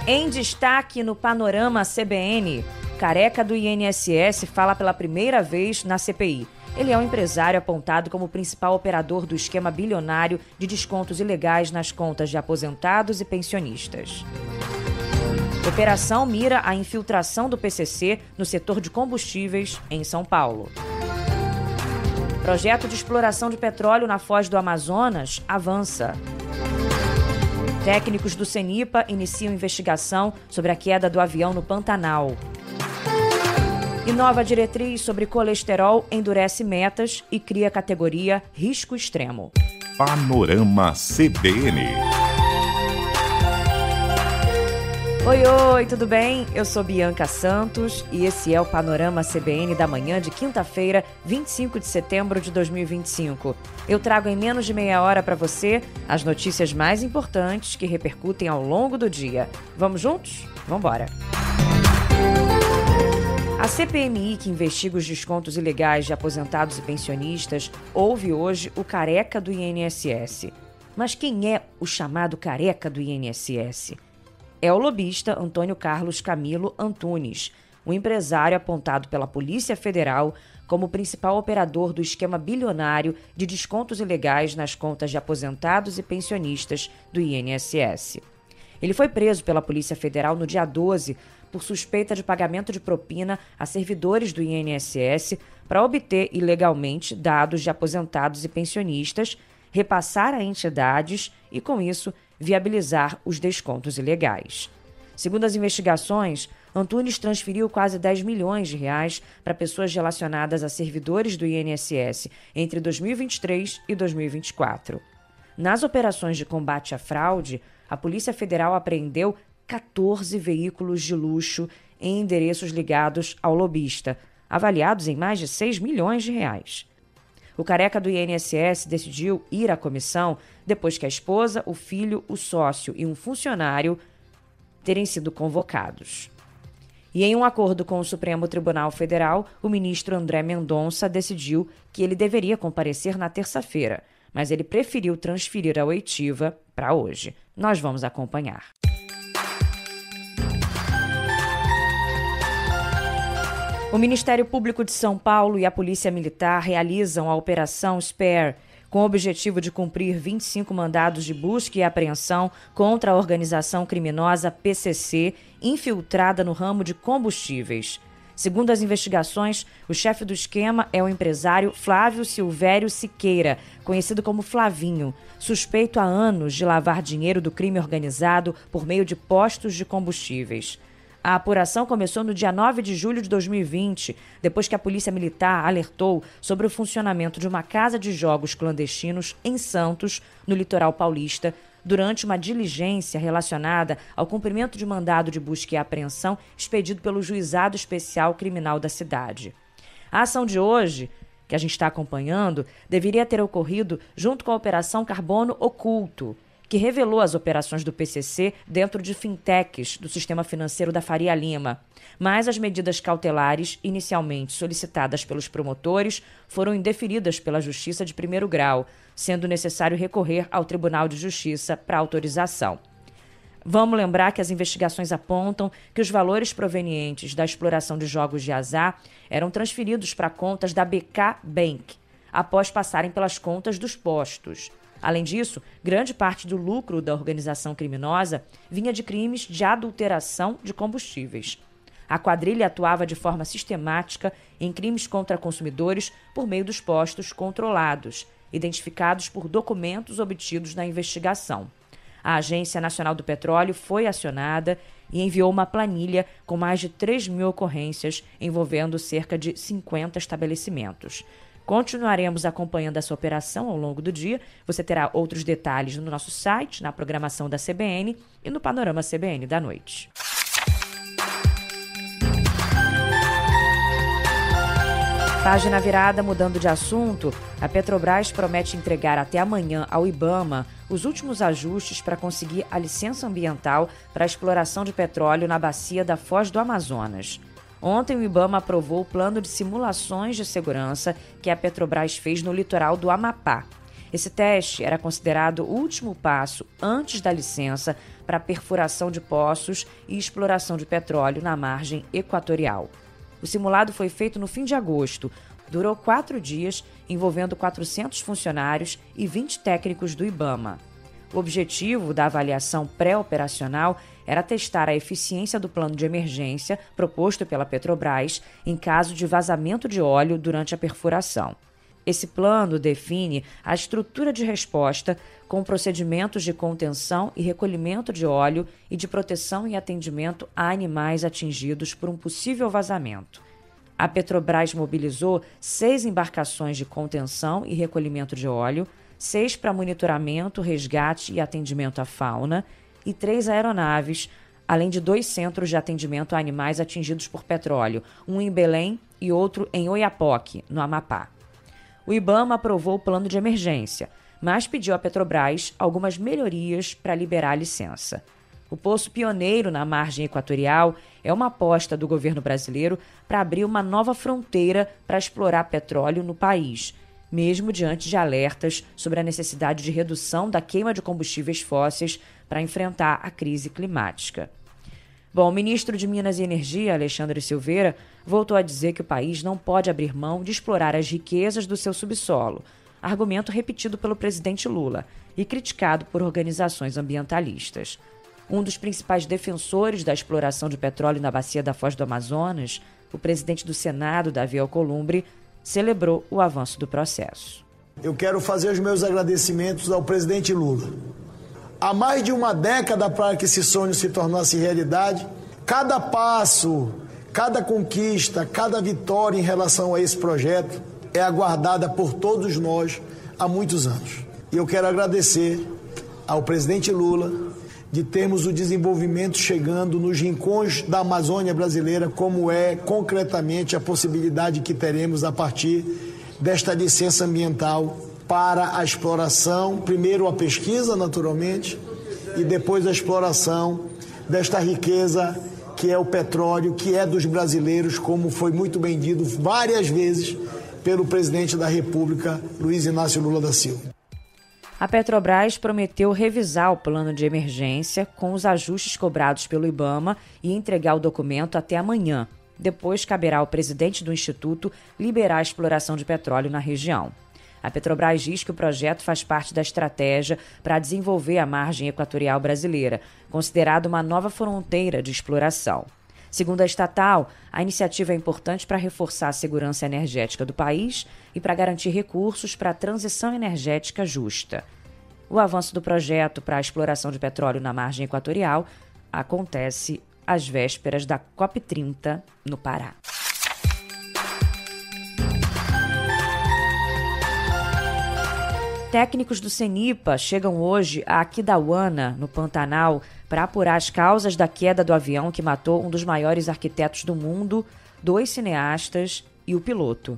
Em destaque no Panorama CBN, Careca do INSS fala pela primeira vez na CPI. Ele é um empresário apontado como principal operador do esquema bilionário de descontos ilegais nas contas de aposentados e pensionistas. Operação mira a infiltração do PCC no setor de combustíveis em São Paulo. Projeto de exploração de petróleo na Foz do Amazonas avança. Técnicos do CENIPA iniciam investigação sobre a queda do avião no Pantanal. E nova diretriz sobre colesterol endurece metas e cria categoria risco extremo. Panorama CBN. Oi, tudo bem? Eu sou Bianca Santos e esse é o Panorama CBN da manhã de quinta-feira, 25 de setembro de 2025. Eu trago em menos de meia hora para você as notícias mais importantes que repercutem ao longo do dia. Vamos juntos? Vambora! A CPMI, que investiga os descontos ilegais de aposentados e pensionistas, ouve hoje o Careca do INSS. Mas quem é o chamado Careca do INSS? É o lobista Antônio Carlos Camilo Antunes, um empresário apontado pela Polícia Federal como principal operador do esquema bilionário de descontos ilegais nas contas de aposentados e pensionistas do INSS. Ele foi preso pela Polícia Federal no dia 12 por suspeita de pagamento de propina a servidores do INSS para obter ilegalmente dados de aposentados e pensionistas, repassar a entidades e, com isso, viabilizar os descontos ilegais. Segundo as investigações, Antunes transferiu quase 10 milhões de reais para pessoas relacionadas a servidores do INSS entre 2023 e 2024. Nas operações de combate à fraude, a Polícia Federal apreendeu 14 veículos de luxo em endereços ligados ao lobista, avaliados em mais de 6 milhões de reais. O Careca do INSS decidiu ir à comissão depois que a esposa, o filho, o sócio e um funcionário terem sido convocados. E em um acordo com o Supremo Tribunal Federal, o ministro André Mendonça decidiu que ele deveria comparecer na terça-feira, mas ele preferiu transferir a oitiva para hoje. Nós vamos acompanhar. O Ministério Público de São Paulo e a Polícia Militar realizam a Operação SPARE, com o objetivo de cumprir 25 mandados de busca e apreensão contra a organização criminosa PCC, infiltrada no ramo de combustíveis. Segundo as investigações, o chefe do esquema é o empresário Flávio Silvério Siqueira, conhecido como Flavinho, suspeito há anos de lavar dinheiro do crime organizado por meio de postos de combustíveis. A apuração começou no dia 9 de julho de 2020, depois que a Polícia Militar alertou sobre o funcionamento de uma casa de jogos clandestinos em Santos, no litoral paulista, durante uma diligência relacionada ao cumprimento de mandado de busca e apreensão expedido pelo Juizado Especial Criminal da cidade. A ação de hoje, que a gente está acompanhando, deveria ter ocorrido junto com a Operação Carbono Oculto, que revelou as operações do PCC dentro de fintechs do sistema financeiro da Faria Lima. Mas as medidas cautelares, inicialmente solicitadas pelos promotores, foram indeferidas pela Justiça de Primeiro Grau, sendo necessário recorrer ao Tribunal de Justiça para autorização. Vamos lembrar que as investigações apontam que os valores provenientes da exploração de jogos de azar eram transferidos para contas da BK Bank, após passarem pelas contas dos postos. Além disso, grande parte do lucro da organização criminosa vinha de crimes de adulteração de combustíveis. A quadrilha atuava de forma sistemática em crimes contra consumidores por meio dos postos controlados, identificados por documentos obtidos na investigação. A Agência Nacional do Petróleo foi acionada e enviou uma planilha com mais de 3 mil ocorrências envolvendo cerca de 50 estabelecimentos. Continuaremos acompanhando essa operação ao longo do dia. Você terá outros detalhes no nosso site, na programação da CBN e no Panorama CBN da noite. Página virada, mudando de assunto, a Petrobras promete entregar até amanhã ao IBAMA os últimos ajustes para conseguir a licença ambiental para a exploração de petróleo na bacia da Foz do Amazonas. Ontem, o IBAMA aprovou o plano de simulações de segurança que a Petrobras fez no litoral do Amapá. Esse teste era considerado o último passo antes da licença para perfuração de poços e exploração de petróleo na margem equatorial. O simulado foi feito no fim de agosto, durou 4 dias, envolvendo 400 funcionários e 20 técnicos do IBAMA. O objetivo da avaliação pré-operacional era testar a eficiência do plano de emergência proposto pela Petrobras em caso de vazamento de óleo durante a perfuração. Esse plano define a estrutura de resposta com procedimentos de contenção e recolhimento de óleo e de proteção e atendimento a animais atingidos por um possível vazamento. A Petrobras mobilizou 6 embarcações de contenção e recolhimento de óleo, 6 para monitoramento, resgate e atendimento à fauna e 3 aeronaves, além de 2 centros de atendimento a animais atingidos por petróleo, um em Belém e outro em Oiapoque, no Amapá. O IBAMA aprovou o plano de emergência, mas pediu à Petrobras algumas melhorias para liberar a licença. O poço pioneiro na margem equatorial é uma aposta do governo brasileiro para abrir uma nova fronteira para explorar petróleo no país, mesmo diante de alertas sobre a necessidade de redução da queima de combustíveis fósseis para enfrentar a crise climática. Bom, o ministro de Minas e Energia, Alexandre Silveira, voltou a dizer que o país não pode abrir mão de explorar as riquezas do seu subsolo, argumento repetido pelo presidente Lula e criticado por organizações ambientalistas. Um dos principais defensores da exploração de petróleo na bacia da Foz do Amazonas, o presidente do Senado, Davi Alcolumbre, celebrou o avanço do processo. Eu quero fazer os meus agradecimentos ao presidente Lula. Há mais de uma década para que esse sonho se tornasse realidade, cada passo, cada conquista, cada vitória em relação a esse projeto é aguardada por todos nós há muitos anos. E eu quero agradecer ao presidente Lula de termos o desenvolvimento chegando nos rincões da Amazônia brasileira, como é concretamente a possibilidade que teremos a partir desta licença ambiental para a exploração, primeiro a pesquisa, naturalmente, e depois a exploração desta riqueza que é o petróleo, que é dos brasileiros, como foi muito bem dito várias vezes pelo presidente da República, Luiz Inácio Lula da Silva. A Petrobras prometeu revisar o plano de emergência com os ajustes cobrados pelo IBAMA e entregar o documento até amanhã. Depois, caberá ao presidente do Instituto liberar a exploração de petróleo na região. A Petrobras diz que o projeto faz parte da estratégia para desenvolver a margem equatorial brasileira, considerada uma nova fronteira de exploração. Segundo a estatal, a iniciativa é importante para reforçar a segurança energética do país e para garantir recursos para a transição energética justa. O avanço do projeto para a exploração de petróleo na margem equatorial acontece às vésperas da COP30 no Pará. Técnicos do CENIPA chegam hoje a Aquidauana, no Pantanal, para apurar as causas da queda do avião que matou um dos maiores arquitetos do mundo, 2 cineastas e o piloto.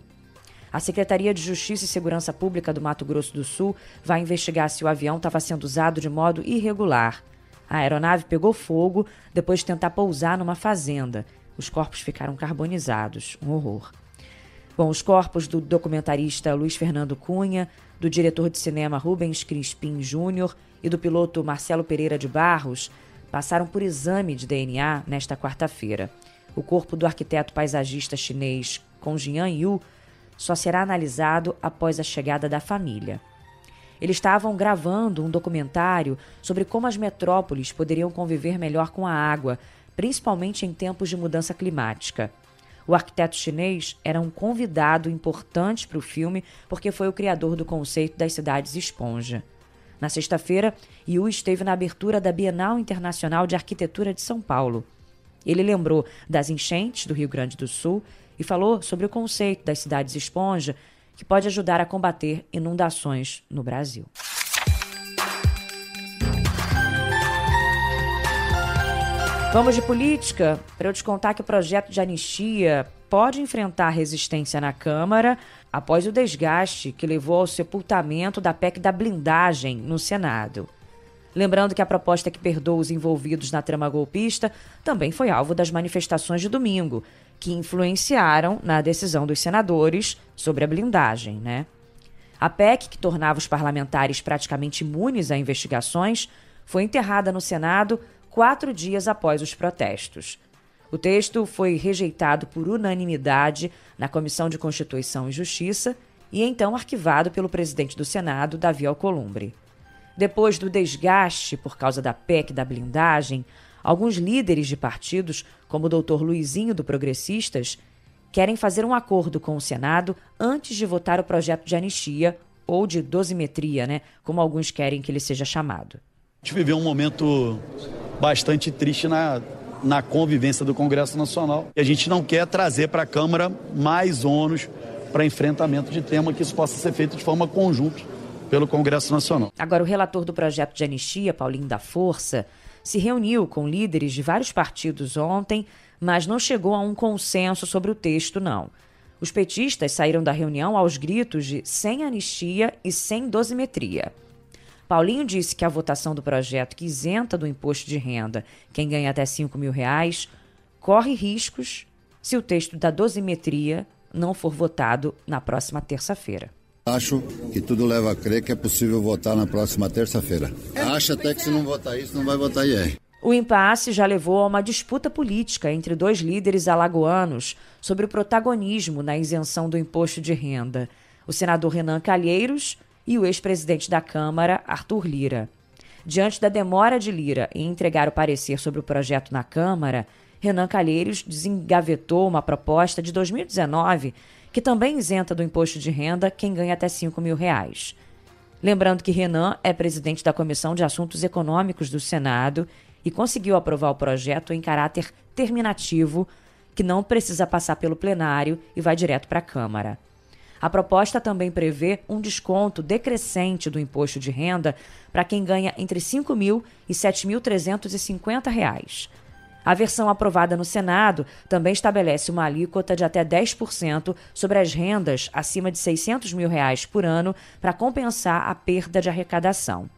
A Secretaria de Justiça e Segurança Pública do Mato Grosso do Sul vai investigar se o avião estava sendo usado de modo irregular. A aeronave pegou fogo depois de tentar pousar numa fazenda. Os corpos ficaram carbonizados. Um horror. Bom, os corpos do documentarista Luiz Fernando Cunha, do diretor de cinema Rubens Crispim Júnior e do piloto Marcelo Pereira de Barros passaram por exame de DNA nesta quarta-feira. O corpo do arquiteto paisagista chinês Kongjian Yu só será analisado após a chegada da família. Eles estavam gravando um documentário sobre como as metrópoles poderiam conviver melhor com a água, principalmente em tempos de mudança climática. O arquiteto chinês era um convidado importante para o filme porque foi o criador do conceito das cidades esponja. Na sexta-feira, Yu esteve na abertura da Bienal Internacional de Arquitetura de São Paulo. Ele lembrou das enchentes do Rio Grande do Sul e falou sobre o conceito das cidades esponja que pode ajudar a combater inundações no Brasil. Vamos de política, para eu te contar que o projeto de anistia pode enfrentar resistência na Câmara após o desgaste que levou ao sepultamento da PEC da blindagem no Senado. Lembrando que a proposta que perdoa os envolvidos na trama golpista também foi alvo das manifestações de domingo, que influenciaram na decisão dos senadores sobre a blindagem, né? A PEC, que tornava os parlamentares praticamente imunes a investigações, foi enterrada no Senado 4 dias após os protestos. O texto foi rejeitado por unanimidade na Comissão de Constituição e Justiça e então arquivado pelo presidente do Senado, Davi Alcolumbre. Depois do desgaste por causa da PEC da blindagem, alguns líderes de partidos, como o doutor Luizinho do Progressistas, querem fazer um acordo com o Senado antes de votar o projeto de anistia, ou de dosimetria, como alguns querem que ele seja chamado. A gente viveu um momento bastante triste na convivência do Congresso Nacional. E a gente não quer trazer para a Câmara mais ônus para enfrentamento de tema, que isso possa ser feito de forma conjunta pelo Congresso Nacional. Agora, o relator do projeto de anistia, Paulinho da Força, se reuniu com líderes de vários partidos ontem, mas não chegou a um consenso sobre o texto, não. Os petistas saíram da reunião aos gritos de sem anistia e sem dosimetria. Paulinho disse que a votação do projeto que isenta do imposto de renda quem ganha até R$5 mil corre riscos se o texto da dosimetria não for votado na próxima terça-feira. Acho que tudo leva a crer que é possível votar na próxima terça-feira. Acho até que se não votar isso, não vai votar IR. O impasse já levou a uma disputa política entre 2 líderes alagoanos sobre o protagonismo na isenção do imposto de renda, o senador Renan Calheiros e o ex-presidente da Câmara, Arthur Lira. Diante da demora de Lira em entregar o parecer sobre o projeto na Câmara, Renan Calheiros desengavetou uma proposta de 2019 que também isenta do imposto de renda quem ganha até R$5 mil. Lembrando que Renan é presidente da Comissão de Assuntos Econômicos do Senado e conseguiu aprovar o projeto em caráter terminativo, que não precisa passar pelo plenário e vai direto para a Câmara. A proposta também prevê um desconto decrescente do imposto de renda para quem ganha entre R$5 mil e R$7.350. A versão aprovada no Senado também estabelece uma alíquota de até 10% sobre as rendas acima de R$600 mil por ano para compensar a perda de arrecadação.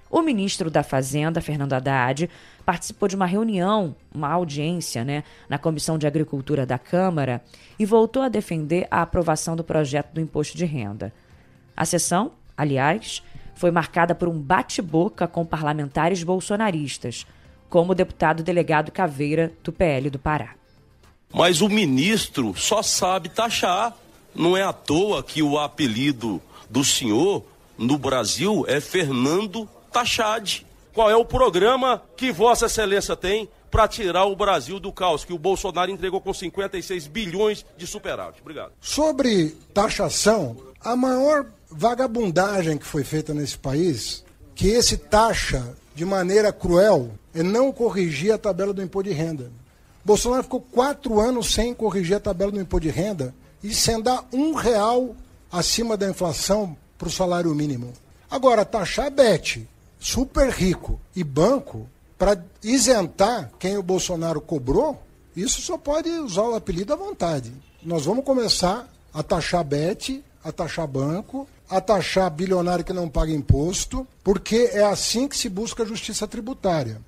O ministro da Fazenda, Fernando Haddad, participou de uma reunião, uma audiência, na Comissão de Agricultura da Câmara e voltou a defender a aprovação do projeto do imposto de renda. A sessão, aliás, foi marcada por um bate-boca com parlamentares bolsonaristas, como o deputado delegado Caveira, do PL do Pará. Mas o ministro só sabe taxar. Não é à toa que o apelido do senhor no Brasil é Fernando Taxade. Qual é o programa que Vossa Excelência tem para tirar o Brasil do caos que o Bolsonaro entregou com 56 bilhões de superávit? Obrigado. Sobre taxação, a maior vagabundagem que foi feita nesse país, que esse taxa de maneira cruel, é não corrigir a tabela do imposto de renda. Bolsonaro ficou 4 anos sem corrigir a tabela do imposto de renda e sem dar R$1 acima da inflação para o salário mínimo. Agora, taxar Bet, super rico e banco, para isentar quem o Bolsonaro cobrou, isso só pode usar o apelido à vontade. Nós vamos começar a taxar Bet, a taxar banco, a taxar bilionário que não paga imposto, porque é assim que se busca a justiça tributária.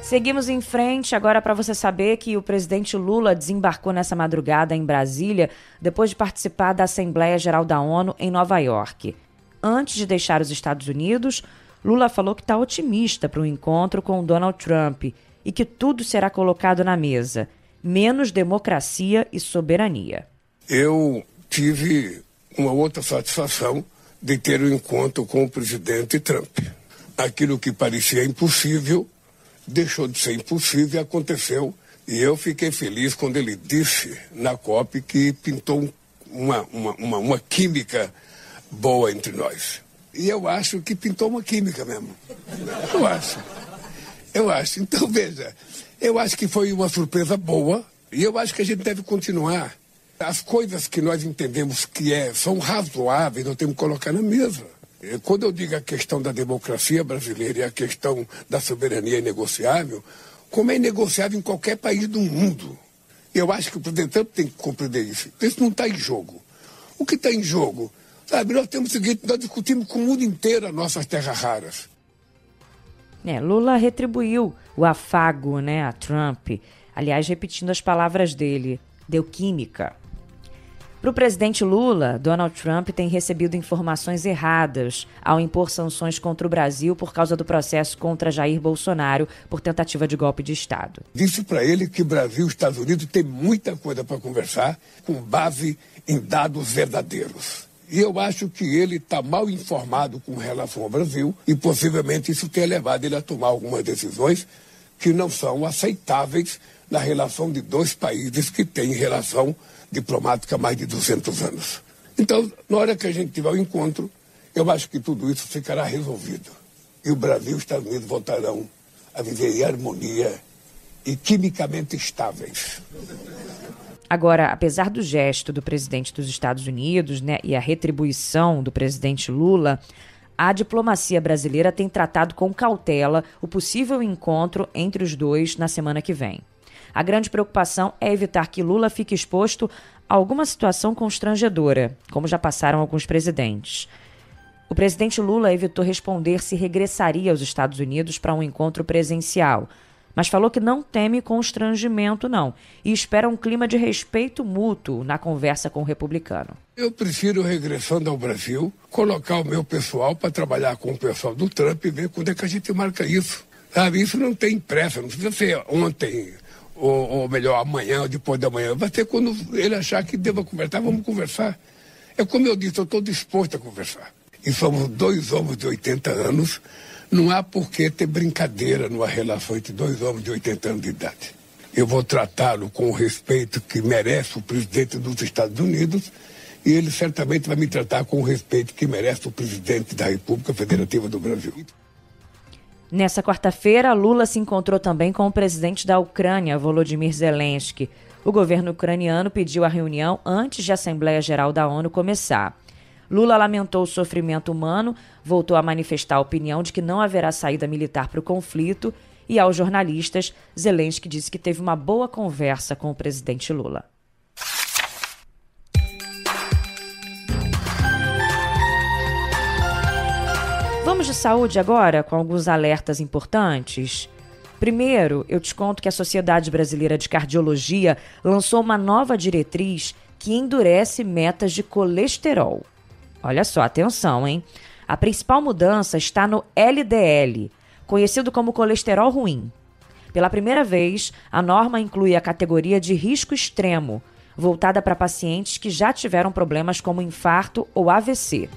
Seguimos em frente agora para você saber que o presidente Lula desembarcou nessa madrugada em Brasília depois de participar da Assembleia Geral da ONU em Nova York. Antes de deixar os Estados Unidos, Lula falou que está otimista para o encontro com Donald Trump e que tudo será colocado na mesa, menos democracia e soberania. Eu tive uma outra satisfação de ter um encontro com o presidente Trump. Aquilo que parecia impossível deixou de ser impossível e aconteceu. E eu fiquei feliz quando ele disse na COP que pintou uma química boa entre nós. E eu acho que pintou uma química mesmo. Eu acho. Então, veja, eu acho que foi uma surpresa boa e eu acho que a gente deve continuar. As coisas que nós entendemos que são razoáveis, nós temos que colocar na mesa. Quando eu digo a questão da democracia brasileira e a questão da soberania inegociável, como é inegociável em qualquer país do mundo. Eu acho que o presidente Trump tem que compreender isso. Isso não está em jogo. O que está em jogo? Sabe, nós temos o seguinte, nós discutimos com o mundo inteiro as nossas terras raras. Lula retribuiu o afago, a Trump. Aliás, repetindo as palavras dele, deu química. Para o presidente Lula, Donald Trump tem recebido informações erradas ao impor sanções contra o Brasil por causa do processo contra Jair Bolsonaro por tentativa de golpe de Estado. Disse para ele que Brasil e Estados Unidos têm muita coisa para conversar com base em dados verdadeiros. E eu acho que ele está mal informado com relação ao Brasil e possivelmente isso tenha levado ele a tomar algumas decisões que não são aceitáveis na relação de dois países que têm relação diplomática há mais de 200 anos. Então, na hora que a gente tiver o encontro, eu acho que tudo isso ficará resolvido. E o Brasil e os Estados Unidos voltarão a viver em harmonia e quimicamente estáveis. Agora, apesar do gesto do presidente dos Estados Unidos, né, e a retribuição do presidente Lula, a diplomacia brasileira tem tratado com cautela o possível encontro entre os dois na semana que vem. A grande preocupação é evitar que Lula fique exposto a alguma situação constrangedora, como já passaram alguns presidentes. O presidente Lula evitou responder se regressaria aos Estados Unidos para um encontro presencial, mas falou que não teme constrangimento, não, e espera um clima de respeito mútuo na conversa com o republicano. Eu prefiro, regressando ao Brasil, colocar o meu pessoal para trabalhar com o pessoal do Trump e ver quando é que a gente marca isso. Sabe, isso não tem pressa, não precisa ser ontem, ou melhor, amanhã ou depois da manhã. Vai ser quando ele achar que deva conversar, vamos conversar. É como eu disse, eu estou disposto a conversar. E somos dois homens de 80 anos, não há por que ter brincadeira numa relação entre dois homens de 80 anos de idade. Eu vou tratá-lo com o respeito que merece o presidente dos Estados Unidos e ele certamente vai me tratar com o respeito que merece o presidente da República Federativa do Brasil. Nessa quarta-feira, Lula se encontrou também com o presidente da Ucrânia, Volodymyr Zelensky. O governo ucraniano pediu a reunião antes de a Assembleia Geral da ONU começar. Lula lamentou o sofrimento humano, voltou a manifestar a opinião de que não haverá saída militar para o conflito e, aos jornalistas, Zelensky disse que teve uma boa conversa com o presidente Lula. Vamos de saúde agora, com alguns alertas importantes. Primeiro, eu te conto que a Sociedade Brasileira de Cardiologia lançou uma nova diretriz que endurece metas de colesterol. Olha só, atenção, hein? A principal mudança está no LDL, conhecido como colesterol ruim. Pela primeira vez, a norma inclui a categoria de risco extremo, voltada para pacientes que já tiveram problemas como infarto ou AVC.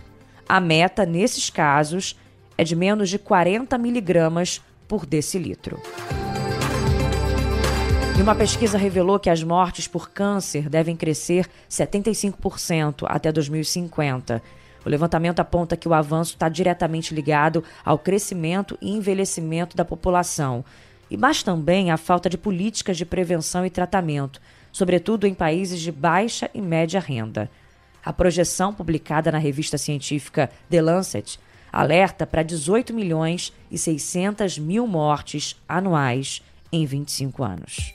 A meta, nesses casos, é de menos de 40 miligramas por decilitro. E uma pesquisa revelou que as mortes por câncer devem crescer 75% até 2050. O levantamento aponta que o avanço está diretamente ligado ao crescimento e envelhecimento da população, mas também à falta de políticas de prevenção e tratamento, sobretudo em países de baixa e média renda. A projeção publicada na revista científica The Lancet alerta para 18 milhões e 600 mil mortes anuais em 25 anos.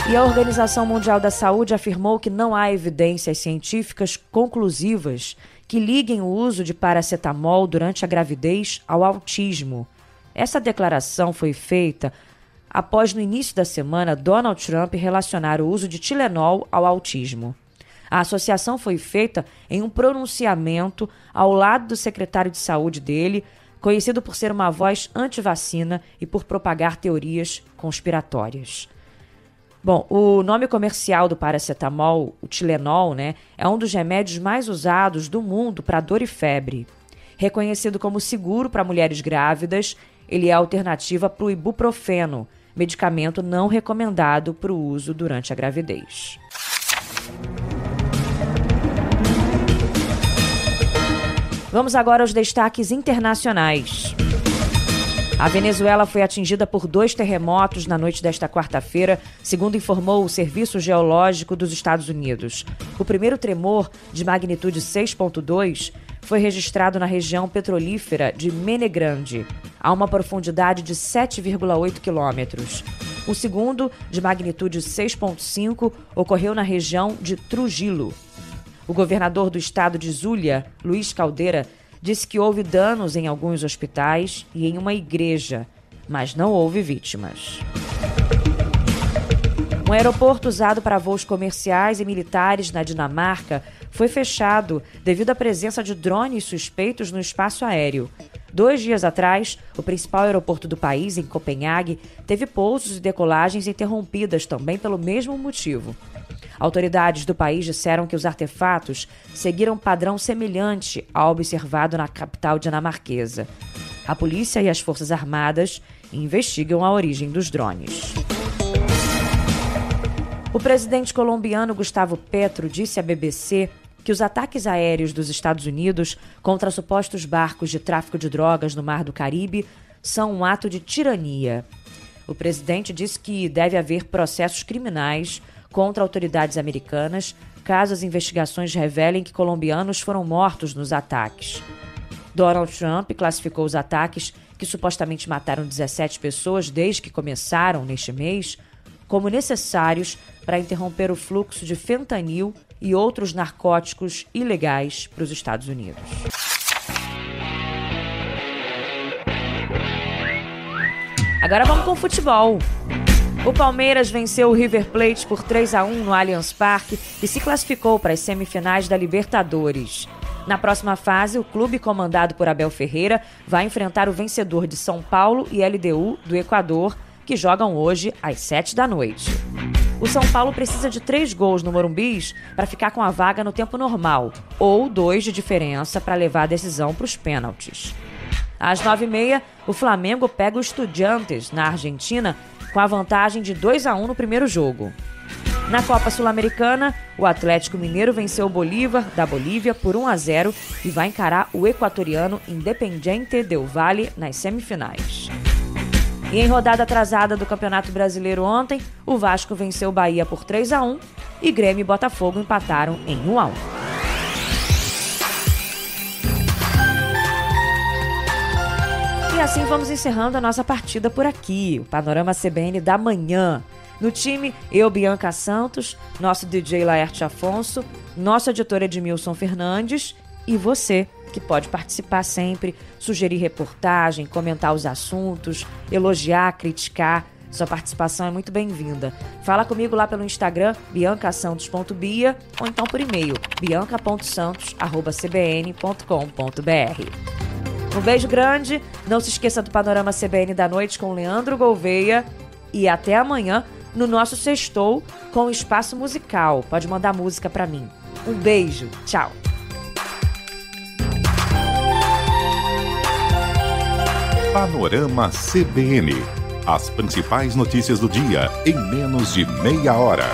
E a Organização Mundial da Saúde afirmou que não há evidências científicas conclusivas que liguem o uso de paracetamol durante a gravidez ao autismo. Essa declaração foi feita após, no início da semana, Donald Trump relacionar o uso de Tilenol ao autismo. A associação foi feita em um pronunciamento ao lado do secretário de saúde dele, conhecido por ser uma voz anti-vacina e por propagar teorias conspiratórias. Bom, o nome comercial do paracetamol, o Tilenol, é um dos remédios mais usados do mundo para dor e febre. Reconhecido como seguro para mulheres grávidas, ele é a alternativa para o ibuprofeno, medicamento não recomendado para o uso durante a gravidez. Vamos agora aos destaques internacionais. A Venezuela foi atingida por 2 terremotos na noite desta quarta-feira, segundo informou o Serviço Geológico dos Estados Unidos. O primeiro tremor, de magnitude 6,2, foi registrado na região petrolífera de Mene Grande, a uma profundidade de 7,8 quilômetros. O segundo, de magnitude 6,5, ocorreu na região de Trujillo. O governador do estado de Zulia, Luiz Caldeira, disse que houve danos em alguns hospitais e em uma igreja. mas não houve vítimas. Um aeroporto usado para voos comerciais e militares na Dinamarca foi fechado devido à presença de drones suspeitos no espaço aéreo. 2 dias atrás, o principal aeroporto do país, em Copenhague, teve pousos e decolagens interrompidas também pelo mesmo motivo. Autoridades do país disseram que os artefatos seguiram padrão semelhante ao observado na capital dinamarquesa. A polícia e as Forças Armadas investigam a origem dos drones. O presidente colombiano Gustavo Petro disse à BBC que os ataques aéreos dos Estados Unidos contra supostos barcos de tráfico de drogas no Mar do Caribe são um ato de tirania. O presidente disse que deve haver processos criminais contra autoridades americanas caso as investigações revelem que colombianos foram mortos nos ataques. Donald Trump classificou os ataques, que supostamente mataram 17 pessoas desde que começaram neste mês, como necessários para interromper o fluxo de fentanil e outros narcóticos ilegais para os Estados Unidos. Agora vamos com o futebol. O Palmeiras venceu o River Plate por 3-1 no Allianz Parque e se classificou para as semifinais da Libertadores. Na próxima fase, o clube comandado por Abel Ferreira vai enfrentar o vencedor de São Paulo e LDU do Equador, que jogam hoje às 19h. O São Paulo precisa de 3 gols no Morumbis para ficar com a vaga no tempo normal, ou 2 de diferença para levar a decisão para os pênaltis. Às 9h30, o Flamengo pega o Estudiantes, na Argentina, com a vantagem de 2-1 no primeiro jogo. Na Copa Sul-Americana, o Atlético Mineiro venceu o Bolívar, da Bolívia, por 1-0 e vai encarar o equatoriano Independiente del Valle nas semifinais. E em rodada atrasada do Campeonato Brasileiro ontem, o Vasco venceu o Bahia por 3-1 e Grêmio e Botafogo empataram em 1-1. E assim vamos encerrando a nossa partida por aqui, o Panorama CBN da manhã. No time, eu, Bianca Santos, nosso DJ Laerte Afonso, nosso editor Edmilson Fernandes e você, que pode participar sempre, sugerir reportagem, comentar os assuntos, elogiar, criticar. Sua participação é muito bem-vinda. Fala comigo lá pelo Instagram, biancasantos.bia, ou então por e-mail, bianca.santos@cbn.com.br. Um beijo grande, não se esqueça do Panorama CBN da noite com Leandro Gouveia e até amanhã no nosso Sextou com o Espaço Musical. Pode mandar música pra mim. Um beijo, tchau. Panorama CBN. As principais notícias do dia em menos de meia hora.